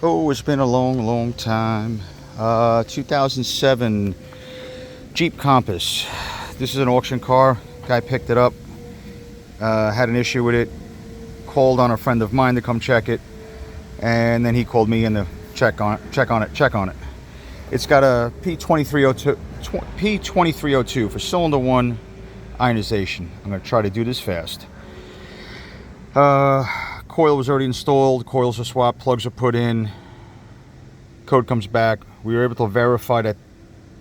Oh, it's been a long time. 2007 Jeep Compass. This is an auction car. Guy picked it up, had an issue with it, called on a friend of mine to come check it, and then he called me in to check on it. It's got a P2302 for cylinder 1 ionization. I'm going to try to do this fast. Coil was already installed, coils are swapped, plugs are put in, code comes back. We were able to verify that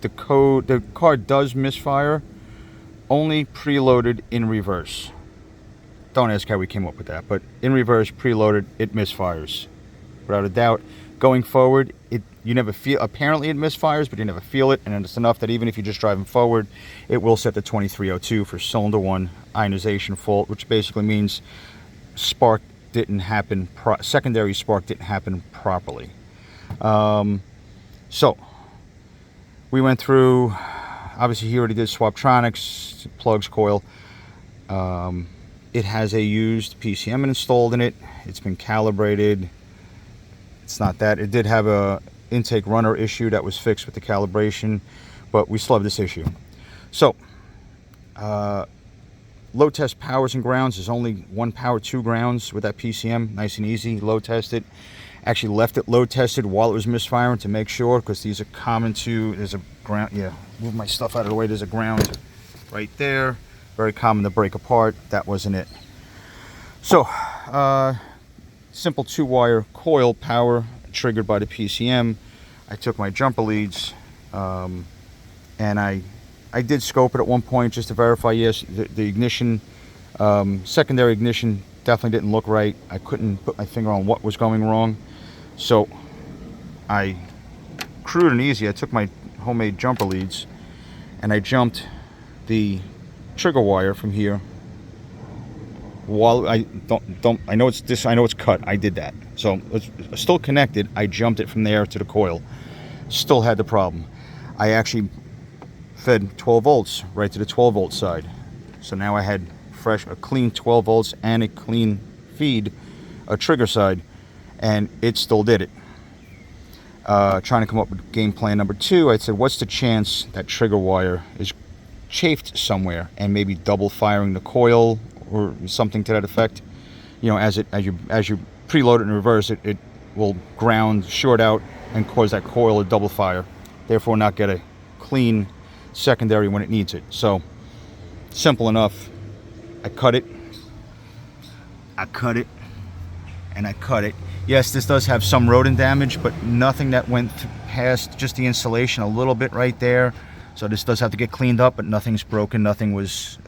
the car does misfire, only preloaded in reverse. Don't ask how we came up with that, but in reverse, preloaded, it misfires. Without a doubt. Going forward, you never feel, apparently it misfires, but you never feel it, and it's enough that even if you're just driving forward, it will set the 2302 for cylinder 1 ionization fault, which basically means spark didn't happen, secondary spark didn't happen properly. So we went through, obviously he already did Swaptronics, plugs, coil. It has a used PCM installed in it. It's been calibrated. It's not that. It did have a intake runner issue that was fixed with the calibration, but we still have this issue. So load test powers and grounds. There's only one power, 2 grounds with that PCM. Nice and easy. Load tested. Actually left it load tested while it was misfiring to make sure, because these are common to, there's a ground, yeah, move my stuff out of the way, there's a ground right there. Very common to break apart. That wasn't it. So simple 2-wire coil power triggered by the PCM. I took my jumper leads and I did scope it at one point just to verify, yes, the ignition, secondary ignition definitely didn't look right. I couldn't put my finger on what was going wrong. So I crude and easy, I took my homemade jumper leads and I jumped the trigger wire from here. While I know it's cut. I did that. So it's still connected. I jumped it from there to the coil. Still had the problem. I actually fed 12 volts right to the 12 volt side. So now I had a clean 12 volts and a clean feed, a trigger side, and it still did it. Trying to come up with game plan number 2, I said, what's the chance that trigger wire is chafed somewhere and maybe double firing the coil or something to that effect? You know, as you preload it in reverse, it will ground short out and cause that coil to double fire, therefore not get a clean secondary when it needs it. So simple enough. I cut it, and I cut it. Yes, this does have some rodent damage, but nothing that went past just the insulation, a little bit right there. So this does have to get cleaned up, but nothing's broken. Nothing was,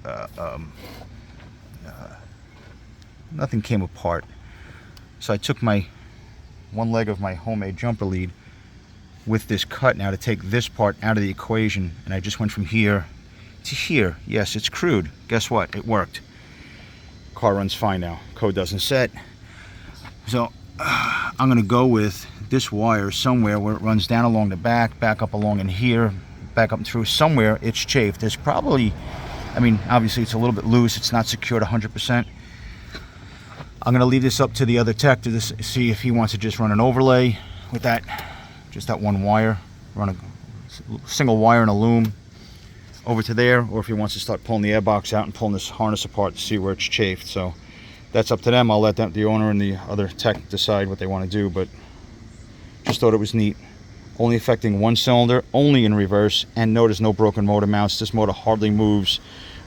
nothing came apart. So I took one leg of my homemade jumper lead with this cut now to take this part out of the equation, and I just went from here to here. Yes, it's crude. Guess what? It worked. Car runs fine now. Code doesn't set. So I'm gonna go with this wire somewhere where it runs down along the back up along in here, back up and through. Somewhere it's chafed. There's probably, I mean, obviously it's a little bit loose. It's not secured 100%. I'm gonna leave this up to the other tech to see if he wants to just run an overlay with that, just that one wire, run a single wire and a loom over to there, or if he wants to start pulling the airbox out and pulling this harness apart to see where it's chafed. So that's up to them. I'll let the owner and the other tech decide what they want to do, but just thought it was neat. Only affecting one cylinder, only in reverse, and notice no broken motor mounts. This motor hardly moves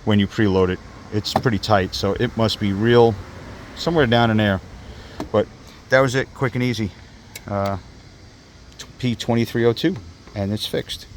when you preload it. It's pretty tight, so it must be real somewhere down in there. But that was it, quick and easy. P2302, and it's fixed.